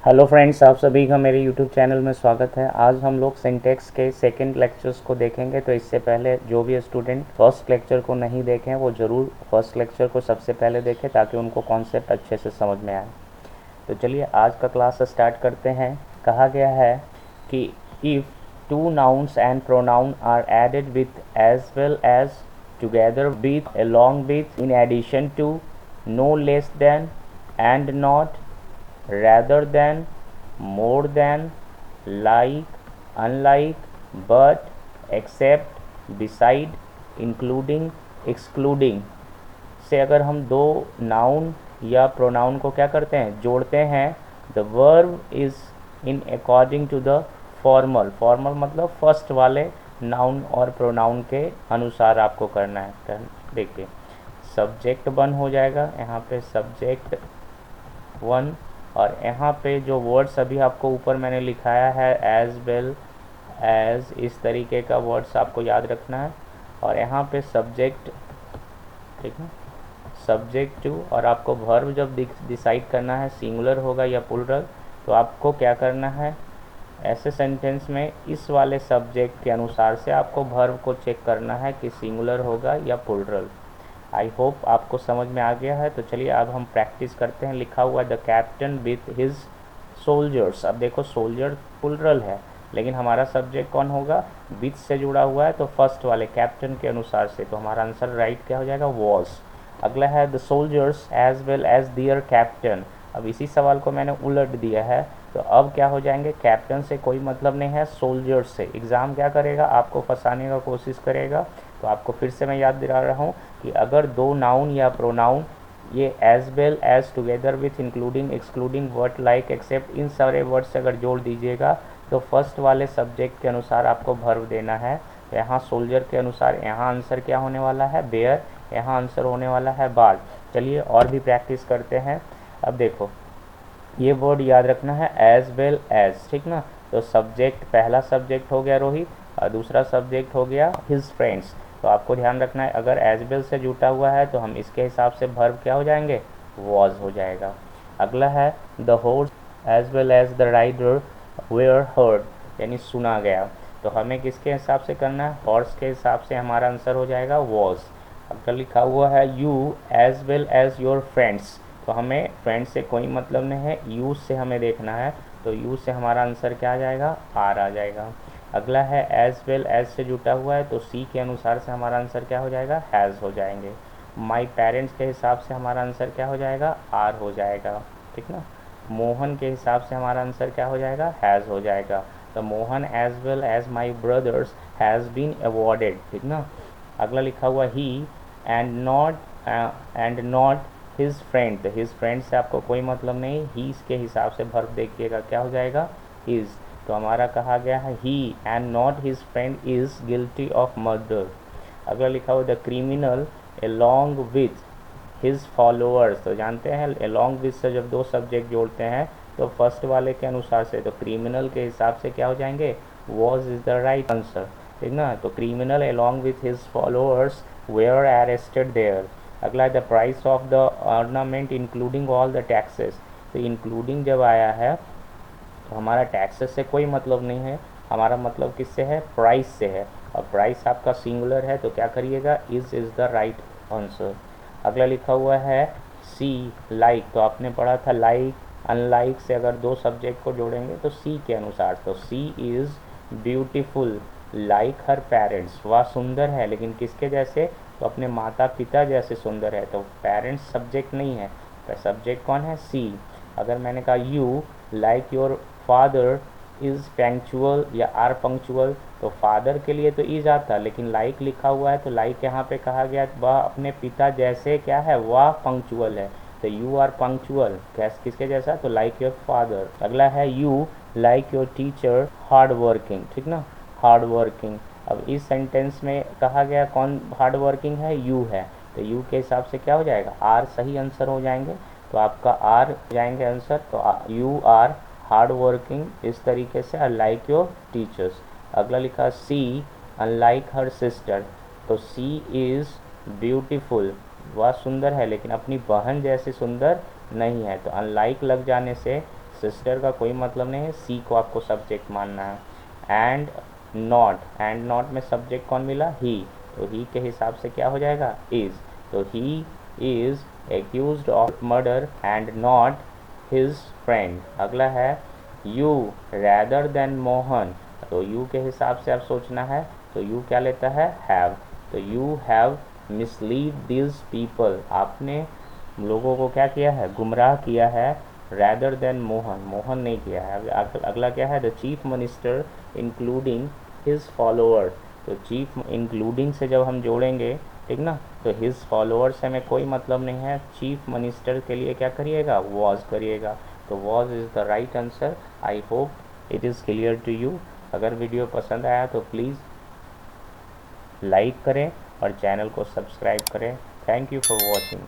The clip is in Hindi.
हेलो फ्रेंड्स, आप सभी का मेरे यूट्यूब चैनल में स्वागत है। आज हम लोग सिंटेक्स के सेकंड लेक्चर्स को देखेंगे। तो इससे पहले जो भी स्टूडेंट फर्स्ट लेक्चर को नहीं देखें वो ज़रूर फर्स्ट लेक्चर को सबसे पहले देखें ताकि उनको कॉन्सेप्ट अच्छे से समझ में आए। तो चलिए आज का क्लास स्टार्ट करते हैं। कहा गया है कि if two nouns and pronoun are added with as well as together with along with in addition to no less than and not rather than more than like unlike but except beside including excluding से अगर हम दो नाउन या प्रोनाउन को क्या करते हैं, जोड़ते हैं, the verb is in according to the formal. Formal मतलब फर्स्ट वाले नाउन और प्रोनाउन के अनुसार आपको करना है। देखिए सब्जेक्ट वन हो जाएगा, यहाँ पे सब्जेक्ट वन, और यहाँ पे जो वर्ड्स अभी आपको ऊपर मैंने लिखाया है एज वेल एज, इस तरीके का वर्ड्स आपको याद रखना है। और यहाँ पे सब्जेक्ट, ठीक है, सब्जेक्ट टू, और आपको वर्ब जब डिसाइड करना है सिंगुलर होगा या प्लूरल, तो आपको क्या करना है, ऐसे सेंटेंस में इस वाले सब्जेक्ट के अनुसार से आपको वर्ब को चेक करना है कि सिंगुलर होगा या प्लूरल। आई होप आपको समझ में आ गया है। तो चलिए अब हम प्रैक्टिस करते हैं। लिखा हुआ the captain with his soldiers. अब देखो सोल्जर प्लूरल है लेकिन हमारा सब्जेक्ट कौन होगा, विथ से जुड़ा हुआ है तो फर्स्ट वाले कैप्टन के अनुसार से, तो हमारा आंसर राइट क्या हो जाएगा, वॉज। अगला है the soldiers as well as their captain. अब इसी सवाल को मैंने उलट दिया है, तो अब क्या हो जाएंगे, कैप्टन से कोई मतलब नहीं है, सोल्जर्स से। एग्ज़ाम क्या करेगा, आपको फंसाने का कोशिश करेगा। तो आपको फिर से मैं याद दिला रहा हूँ कि अगर दो नाउन या प्रोनाउन ये as well as together with including excluding word like except, इन सारे वर्ड से अगर जोड़ दीजिएगा तो फर्स्ट वाले सब्जेक्ट के अनुसार आपको वर्ब देना है। तो यहाँ सोल्जर के अनुसार यहाँ आंसर क्या होने वाला है, बेयर। यहाँ आंसर होने वाला है बाल। चलिए और भी प्रैक्टिस करते हैं। अब देखो ये वर्ड याद रखना है एज वेल एज, ठीक ना। तो सब्जेक्ट, पहला सब्जेक्ट हो गया रोहित और दूसरा सब्जेक्ट हो गया हिज फ्रेंड्स। तो आपको ध्यान रखना है अगर एज वेल से जुटा हुआ है तो हम इसके हिसाब से वर्ब क्या हो जाएंगे, वॉज हो जाएगा। अगला है the horse as well as the rider were heard, यानी सुना गया। तो हमें किसके हिसाब से करना है, हॉर्स के हिसाब से हमारा आंसर हो जाएगा वॉज। अगर लिखा हुआ है you as well as your friends, तो हमें फ्रेंड्स से कोई मतलब नहीं है, यूज से हमें देखना है। तो यूज से हमारा आंसर क्या आ जाएगा, आर आ जाएगा। अगला है एज वेल एज से जुटा हुआ है तो सी के अनुसार से हमारा आंसर क्या हो जाएगा, हैज़ हो जाएंगे। माई पेरेंट्स के हिसाब से हमारा आंसर क्या हो जाएगा, आर हो जाएगा, ठीक ना। मोहन के हिसाब से हमारा आंसर क्या हो जाएगा, हैज़ हो जाएगा। तो Mohan as well as my brothers has been awarded, ठीक ना। अगला लिखा हुआ he and not his friend, तो हिज फ्रेंड से आपको कोई मतलब नहीं, ही के हिसाब से वर्ब देखिएगा क्या हो जाएगा, हिज। तो हमारा कहा गया है he and not his friend is guilty of murder. अगला लिखा हुआ the criminal along with his followers, तो जानते हैं along with से जब दो सब्जेक्ट जोड़ते हैं तो फर्स्ट वाले के अनुसार से, तो क्रिमिनल के हिसाब से क्या हो जाएंगे, was is the right answer, ठीक ना। तो criminal along with his followers were arrested there। अगला the price of the ornament including all the taxes, तो इंक्लूडिंग जब आया है तो हमारा टैक्सेस से कोई मतलब नहीं है, हमारा मतलब किससे है, प्राइस से है। और प्राइस आपका सिंगुलर है तो क्या करिएगा, इज द राइट आंसर। अगला लिखा हुआ है सी लाइक, तो आपने पढ़ा था लाइक अनलाइक से अगर दो सब्जेक्ट को जोड़ेंगे तो सी के अनुसार, तो she is beautiful like her parents, वह सुंदर है लेकिन किसके जैसे, तो अपने माता पिता जैसे सुंदर है। तो पेरेंट्स सब्जेक्ट नहीं है, तो सब्जेक्ट कौन है, सी। अगर मैंने कहा you like your father is punctual या आर पंक्चुअल, तो फादर के लिए तो इज आता, लेकिन लाइक लिखा हुआ है तो लाइक यहाँ पे कहा गया वह अपने पिता जैसे क्या है, वह पंक्चुअल है। तो यू आर पंक्चुअल किसके जैसा, तो लाइक योर फादर। अगला है you like your teacher hard working, ठीक ना, हार्ड वर्किंग। अब इस सेंटेंस में कहा गया कौन हार्ड वर्किंग है, यू है, तो यू के हिसाब से क्या हो जाएगा, आर सही आंसर हो जाएंगे। तो आपका आर जाएंगे आंसर, तो यू आर हार्ड वर्किंग, इस तरीके से लाइक योर टीचर्स। अगला लिखा सी अनलाइक हर सिस्टर, तो सी इज़ ब्यूटीफुल, वह सुंदर है लेकिन अपनी बहन जैसी सुंदर नहीं है। तो अनलाइक लग जाने से सिस्टर का कोई मतलब नहीं है, सी को आपको सब्जेक्ट मानना है। एंड नॉट में सब्जेक्ट कौन मिला, ही, तो ही के हिसाब से क्या हो जाएगा, इज। तो he is accused of murder and not his friend. अगला है यू रैदर देन मोहन, तो यू के हिसाब से आप सोचना है, तो यू क्या लेता है, हैव। तो you have mislead this people, आपने लोगों को क्या किया है, गुमराह किया है। रैदर देन मोहन, मोहन नहीं किया है। अगला क्या है, the chief minister including his follower, तो चीफ इंक्लूडिंग से जब हम जोड़ेंगे, ठीक ना, तो हिज फॉलोअर से हमें कोई मतलब नहीं है, चीफ मिनिस्टर के लिए क्या करिएगा, वॉज करिएगा। तो was is the right answer. I hope it is clear to you. अगर वीडियो पसंद आया तो प्लीज़ लाइक करें और चैनल को सब्सक्राइब करें। Thank you for watching.